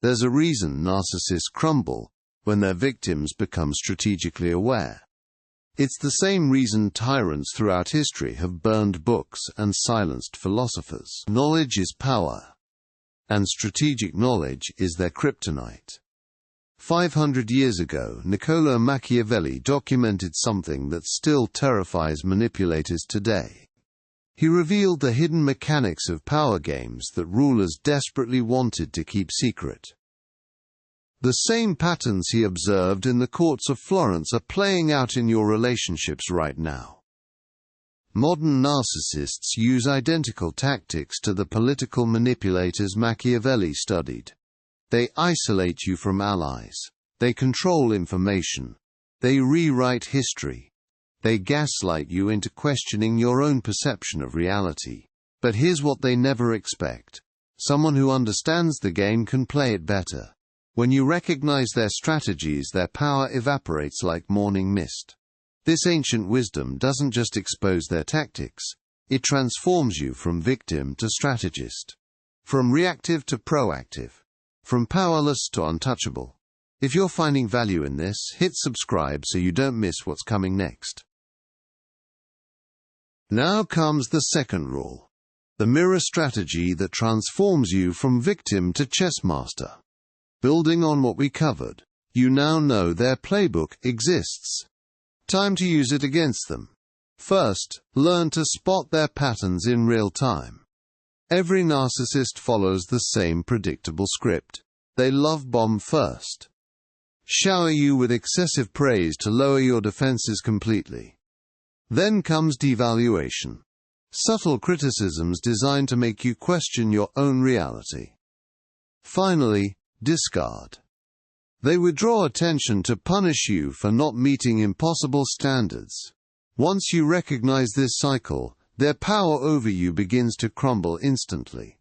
There's a reason narcissists crumble when their victims become strategically aware. It's the same reason tyrants throughout history have burned books and silenced philosophers. Knowledge is power, and strategic knowledge is their kryptonite. 500 years ago, Niccolò Machiavelli documented something that still terrifies manipulators today. He revealed the hidden mechanics of power games that rulers desperately wanted to keep secret. The same patterns he observed in the courts of Florence are playing out in your relationships right now. Modern narcissists use identical tactics to the political manipulators Machiavelli studied. They isolate you from allies. They control information. They rewrite history. They gaslight you into questioning your own perception of reality. But here's what they never expect. Someone who understands the game can play it better. When you recognize their strategies, their power evaporates like morning mist. This ancient wisdom doesn't just expose their tactics, it transforms you from victim to strategist. From reactive to proactive. From powerless to untouchable. If you're finding value in this, hit subscribe so you don't miss what's coming next. Now comes the second rule. The mirror strategy that transforms you from victim to chess master. Building on what we covered, you now know their playbook exists. Time to use it against them. First, learn to spot their patterns in real time. Every narcissist follows the same predictable script. They love bomb first. Shower you with excessive praise to lower your defenses completely. Then comes devaluation. Subtle criticisms designed to make you question your own reality. Finally, discard. They withdraw attention to punish you for not meeting impossible standards. Once you recognize this cycle, their power over you begins to crumble instantly.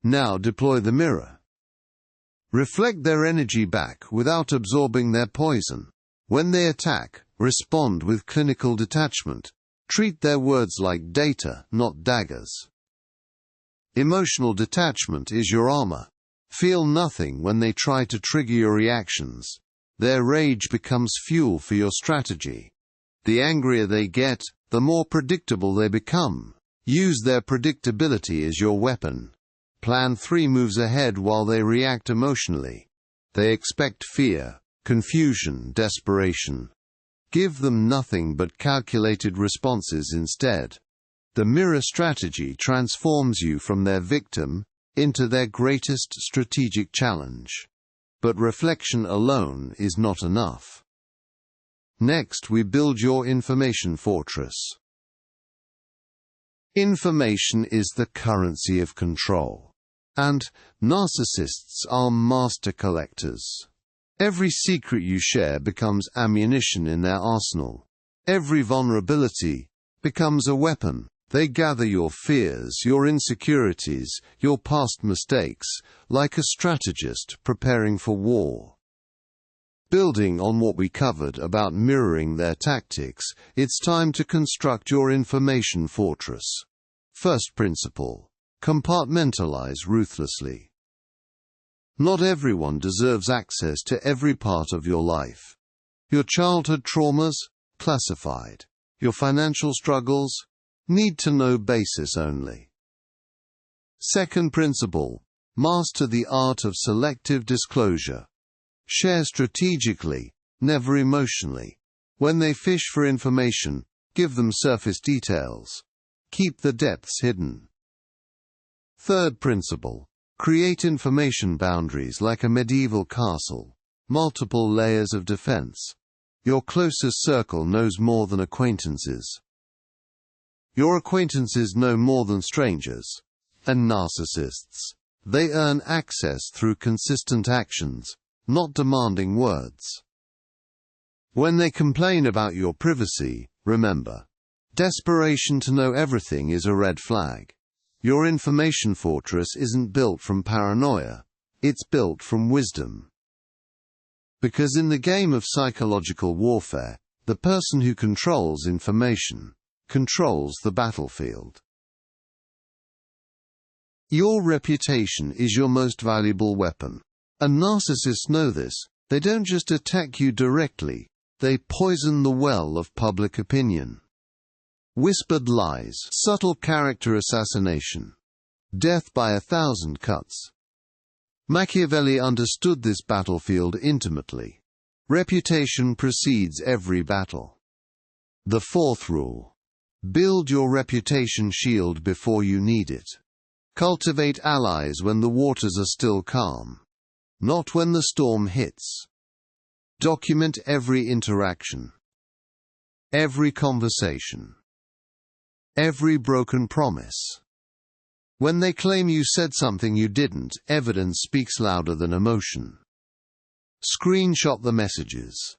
Now deploy the mirror. Reflect their energy back without absorbing their poison. When they attack, respond with clinical detachment. Treat their words like data, not daggers. Emotional detachment is your armor. Feel nothing when they try to trigger your reactions. Their rage becomes fuel for your strategy. The angrier they get, the more predictable they become. Use their predictability as your weapon. Plan 3 moves ahead while they react emotionally. They expect fear, confusion, desperation. Give them nothing but calculated responses instead. The mirror strategy transforms you from their victim into their greatest strategic challenge. But reflection alone is not enough. Next, we build your information fortress. Information is the currency of control. And narcissists are master collectors. Every secret you share becomes ammunition in their arsenal. Every vulnerability becomes a weapon. They gather your fears, your insecurities, your past mistakes, like a strategist preparing for war. Building on what we covered about mirroring their tactics, it's time to construct your information fortress. First principle: compartmentalize ruthlessly. Not everyone deserves access to every part of your life. Your childhood traumas? Classified. Your financial struggles? Need-to-know basis only. Second principle: master the art of selective disclosure. Share strategically, never emotionally. When they fish for information, give them surface details. Keep the depths hidden. Third principle: create information boundaries like a medieval castle. Multiple layers of defense. Your closest circle knows more than acquaintances. Your acquaintances know more than strangers. And narcissists, they earn access through consistent actions, not demanding words. When they complain about your privacy, remember, desperation to know everything is a red flag. Your information fortress isn't built from paranoia, it's built from wisdom. Because in the game of psychological warfare, the person who controls information controls the battlefield. Your reputation is your most valuable weapon. And narcissists know this. They don't just attack you directly, they poison the well of public opinion. Whispered lies, subtle character assassination, death by 1,000 cuts. Machiavelli understood this battlefield intimately. Reputation precedes every battle. The fourth rule: build your reputation shield before you need it. Cultivate allies when the waters are still calm, not when the storm hits. Document every interaction, every conversation, every broken promise. When they claim you said something you didn't, evidence speaks louder than emotion. Screenshot the messages.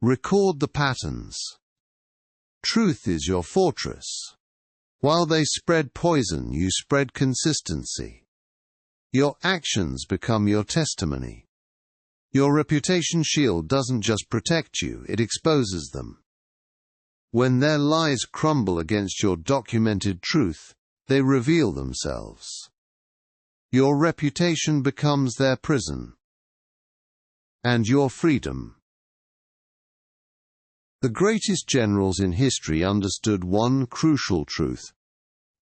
Record the patterns. Truth is your fortress. While they spread poison, you spread consistency. Your actions become your testimony. Your reputation shield doesn't just protect you, it exposes them. When their lies crumble against your documented truth, they reveal themselves. Your reputation becomes their prison. And your freedom. The greatest generals in history understood one crucial truth.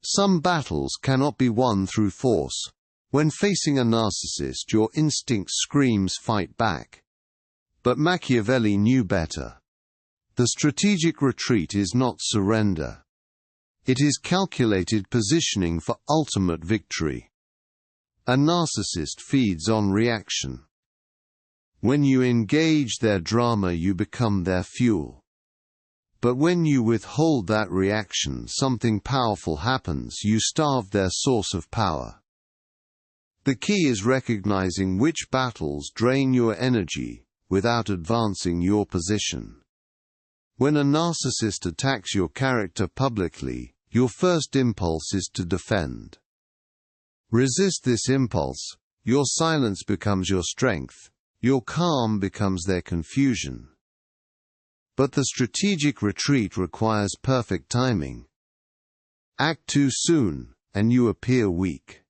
Some battles cannot be won through force. When facing a narcissist, your instinct screams fight back. But Machiavelli knew better. The strategic retreat is not surrender. It is calculated positioning for ultimate victory. A narcissist feeds on reaction. When you engage their drama, you become their fuel. But when you withhold that reaction, something powerful happens. You starve their source of power. The key is recognizing which battles drain your energy without advancing your position. When a narcissist attacks your character publicly, your first impulse is to defend. Resist this impulse. Your silence becomes your strength. Your calm becomes their confusion. But the strategic retreat requires perfect timing. Act too soon, and you appear weak.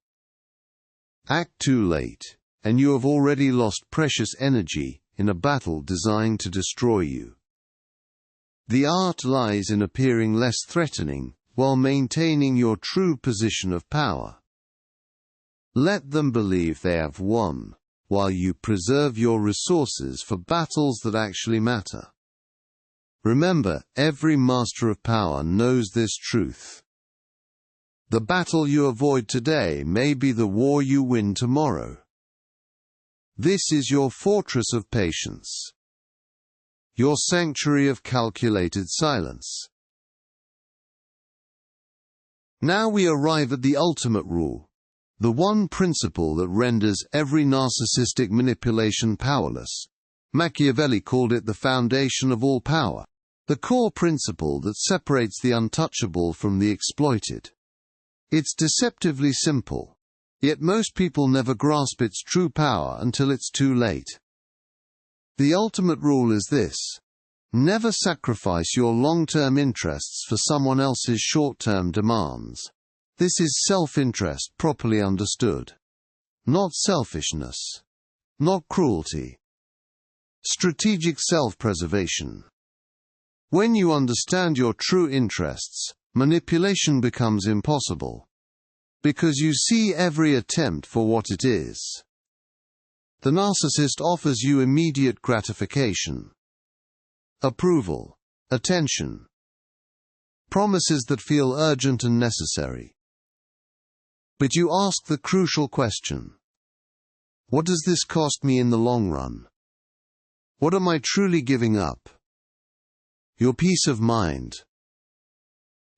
Act too late, and you have already lost precious energy in a battle designed to destroy you. The art lies in appearing less threatening, while maintaining your true position of power. Let them believe they have won, while you preserve your resources for battles that actually matter. Remember, every master of power knows this truth. The battle you avoid today may be the war you win tomorrow. This is your fortress of patience. Your sanctuary of calculated silence. Now we arrive at the ultimate rule, the one principle that renders every narcissistic manipulation powerless. Machiavelli called it the foundation of all power, the core principle that separates the untouchable from the exploited. It's deceptively simple, yet most people never grasp its true power until it's too late. The ultimate rule is this: never sacrifice your long-term interests for someone else's short-term demands. This is self-interest properly understood. Not selfishness. Not cruelty. Strategic self-preservation. When you understand your true interests, manipulation becomes impossible. Because you see every attempt for what it is. The narcissist offers you immediate gratification, approval, attention, promises that feel urgent and necessary. But you ask the crucial question: what does this cost me in the long run? What am I truly giving up? Your peace of mind,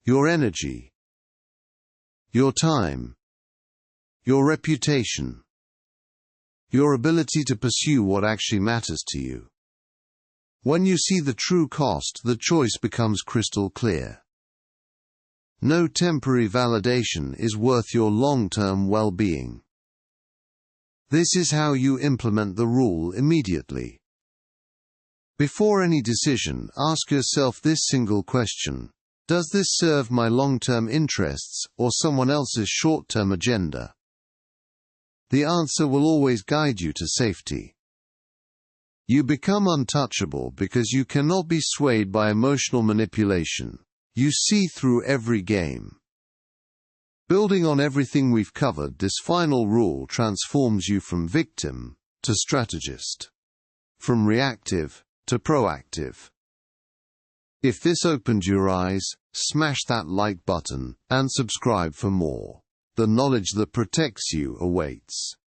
your energy, your time, your reputation, your ability to pursue what actually matters to you. When you see the true cost, the choice becomes crystal clear. No temporary validation is worth your long-term well-being. This is how you implement the rule immediately. Before any decision, ask yourself this single question: does this serve my long-term interests or someone else's short-term agenda? The answer will always guide you to safety. You become untouchable because you cannot be swayed by emotional manipulation. You see through every game. Building on everything we've covered, this final rule transforms you from victim to strategist, from reactive to proactive. If this opened your eyes, smash that like button and subscribe for more. The knowledge that protects you awaits.